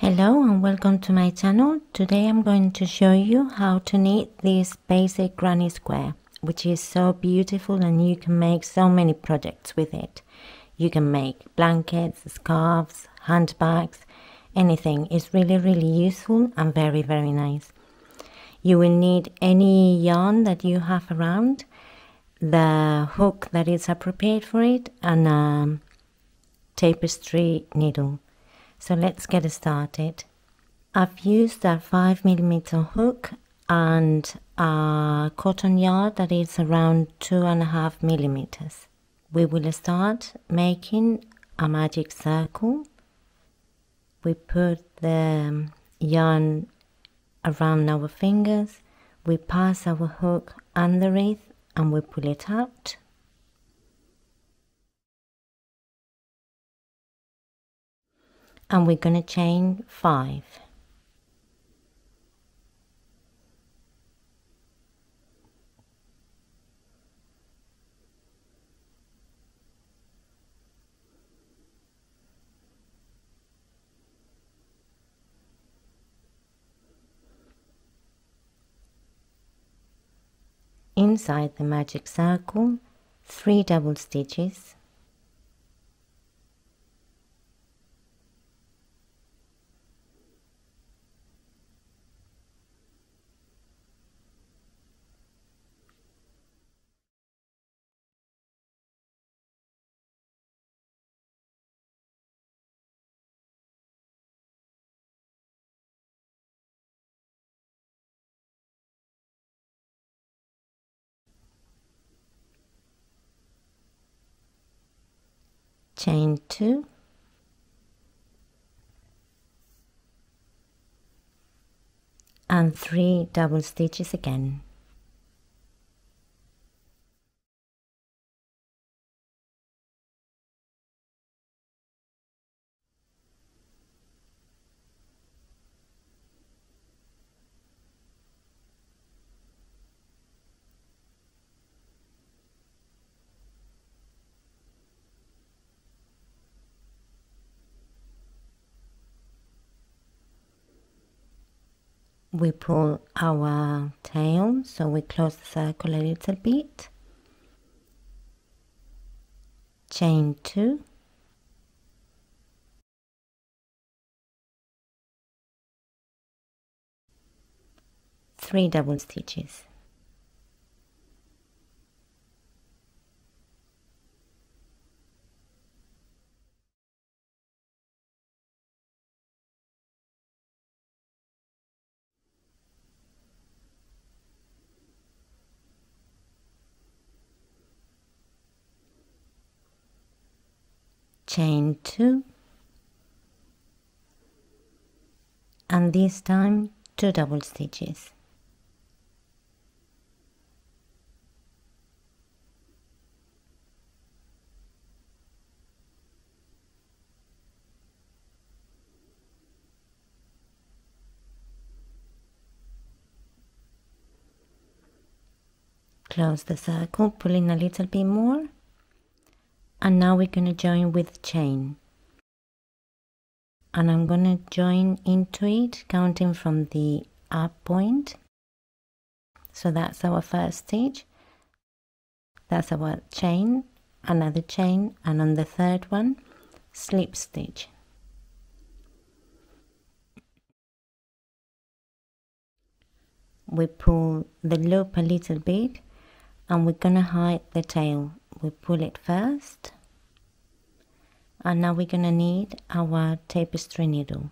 Hello and welcome to my channel. Today I'm going to show you how to knit this basic granny square, which is so beautiful and you can make so many projects with it. You can make blankets, scarves, handbags, anything. It's really useful and very nice. You will need any yarn that you have around, the hook that is appropriate for it, and a tapestry needle. So let's get started. I've used a 5mm hook and a cotton yarn that is around 2.5mm. We will start making a magic circle. We put the yarn around our fingers, we pass our hook underneath and we pull it out. And we're going to chain 5. Inside the magic circle, 3 double stitches. Chain 2, and 3 double stitches again. We pull our tail, so we close the circle a little bit, chain 2, three double stitches. Chain 2, and this time 2 double stitches. Close the circle, pull in a little bit more, and now we're going to join with chain. And I'm going to join into it counting from the up point. So that's our first stitch, that's our chain, another chain, and on the third one slip stitch. We pull the loop a little bit and we're going to hide the tail. We pull it first, and now we're going to need our tapestry needle.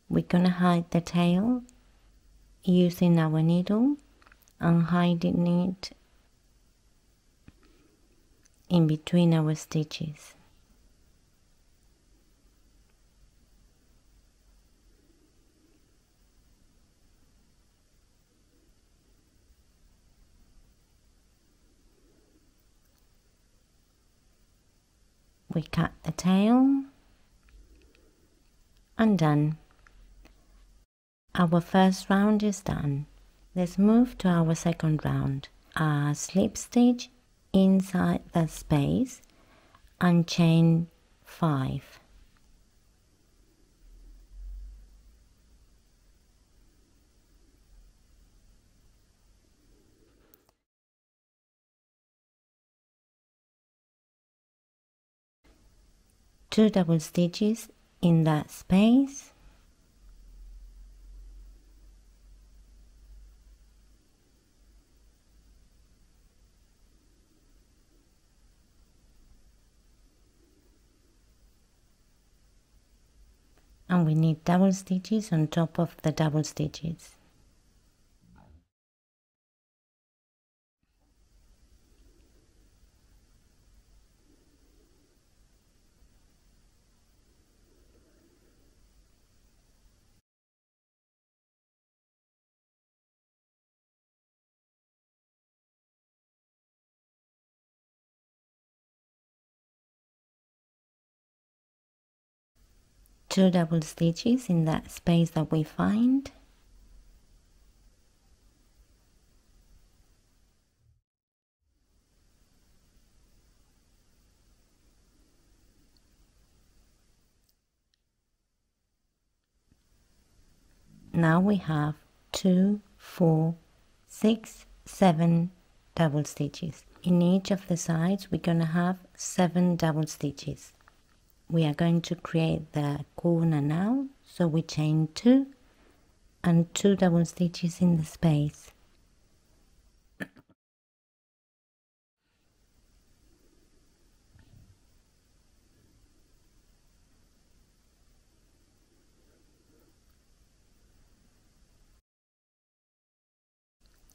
We're going to hide the tail using our needle and hiding it in between our stitches. We cut the tail and done. Our first round is done. Let's move to our second round. Slip stitch inside the space and chain 5. Two double stitches in that space, and we need double stitches on top of the double stitches. Two double stitches in that space that we find, now we have 2, 4, 6, 7 double stitches. In each of the sides we're going to have 7 double stitches. We are going to create the corner now, so we chain 2 and 2 double stitches in the space.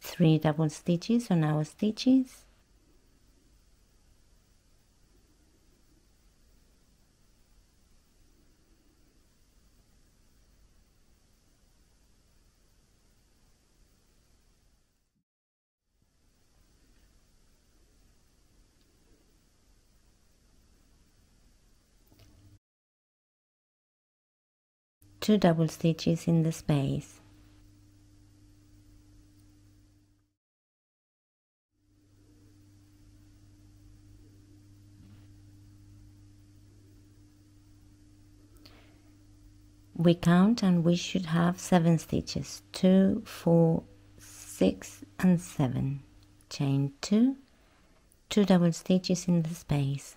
Three double stitches on our stitches, two double stitches in the space. We count and we should have 7 stitches, 2, 4, 6 and 7. Chain 2, 2 double stitches in the space.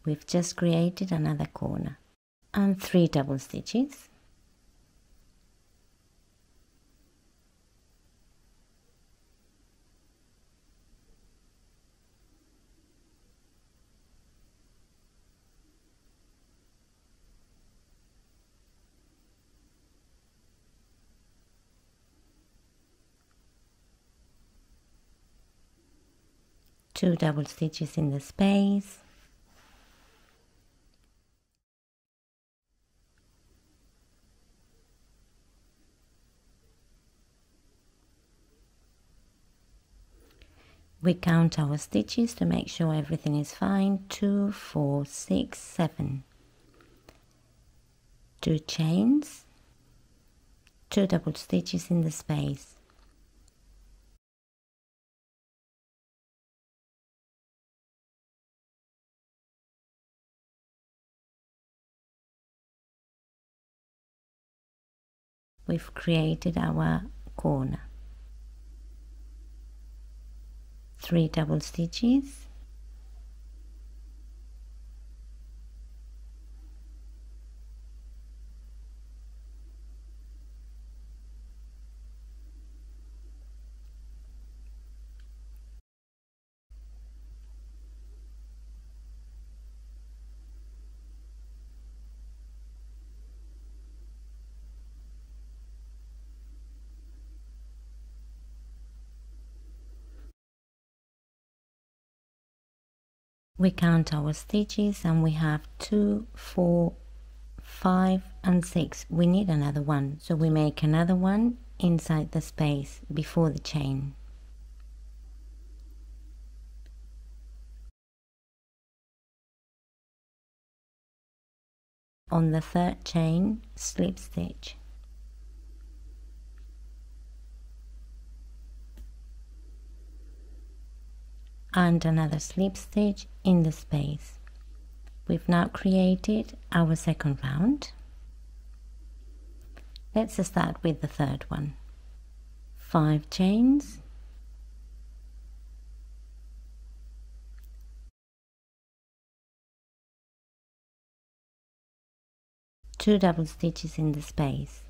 We've just created another corner and 3 double stitches. Two double stitches in the space. We count our stitches to make sure everything is fine. 2, 4, 6, 7. 2 chains, 2 double stitches in the space. We've created our corner. 3 double stitches, we count our stitches and we have 2, 4, 5 and 6. We need another one, so we make another one inside the space before the chain. On the third chain, slip stitch. And another slip stitch in the space. We've now created our second round. Let's start with the third one. 5 chains, two double stitches in the space.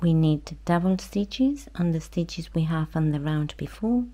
We need double stitches on the stitches we have on the round before.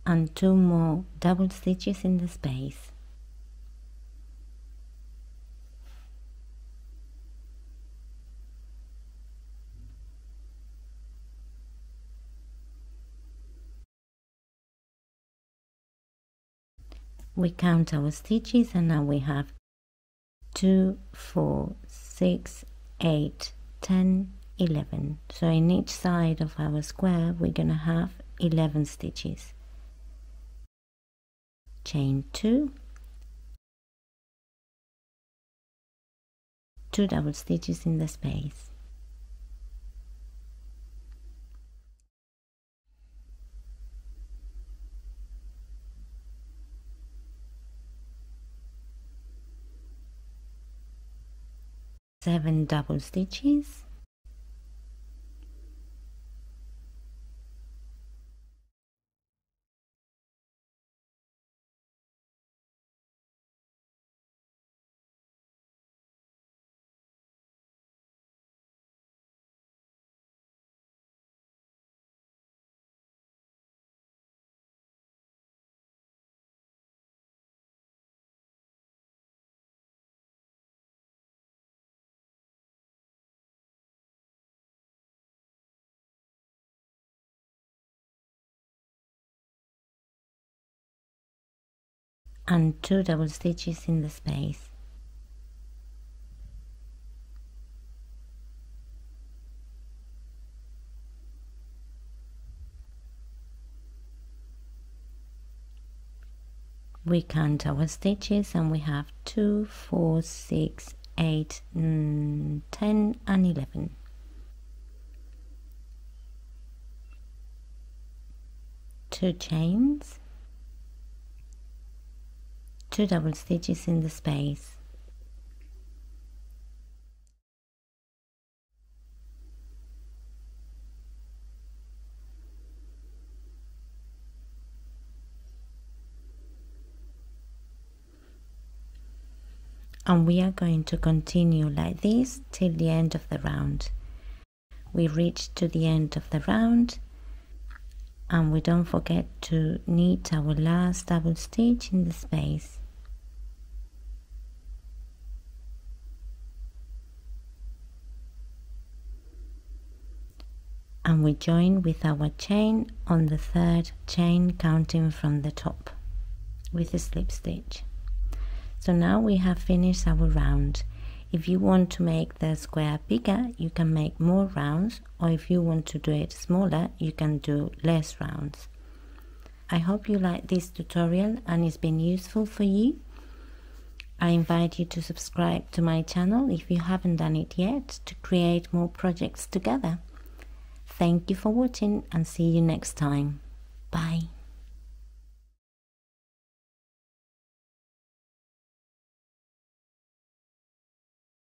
And 2 more double stitches in the space. We count our stitches and now we have 2, 4, 6, 8, 10, 11. So in each side of our square we're gonna have 11 stitches. Chain 2, 2 double stitches in the space. Seven double stitches. And 2 double stitches in the space. We count our stitches and we have 2, 4, 6, 8, 10 and 11. Two chains, 2 double stitches in the space. And we are going to continue like this till the end of the round. We reach to the end of the round and we don't forget to knit our last double stitch in the space. And we join with our chain on the third chain, counting from the top with a slip stitch. So now we have finished our round. If you want to make the square bigger, you can make more rounds, or if you want to do it smaller, you can do less rounds. I hope you like this tutorial and it's been useful for you. I invite you to subscribe to my channel if you haven't done it yet, to create more projects together. Thank you for watching and see you next time. Bye.